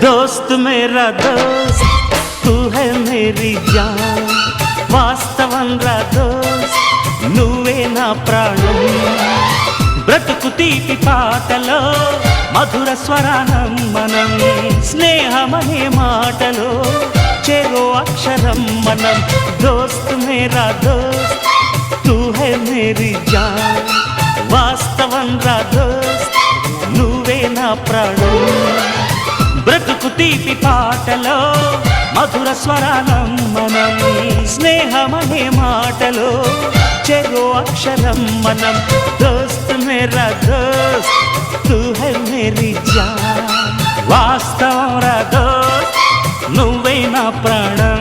दोस्त मेरा दोस्त तू है मेरी जान వాస్తవం రా దోస్త్ నువ్వే నా ప్రాణం బ్రతుకు తీపి పాటలో మధుర స్వరానం మనం స్నేహమనే మాటలో చెరో అక్షరం మనం దోస్త్ మేరా దోస్త్ తూ హై మేరీ జాన్ వాస్తవం రా దోస్త్ నువ్వే నా ప్రాణం బ్రతుకు తీపి పాటలో మధుర స్వరానం మనం స్నేహమనే మాటలో చెరో అక్షరం మనం దోస్త్ మేరా దోస్త్ తూ హై మేరీ జాన్ వాస్తవం రా దోస్త్ నువ్వే నా ప్రాణం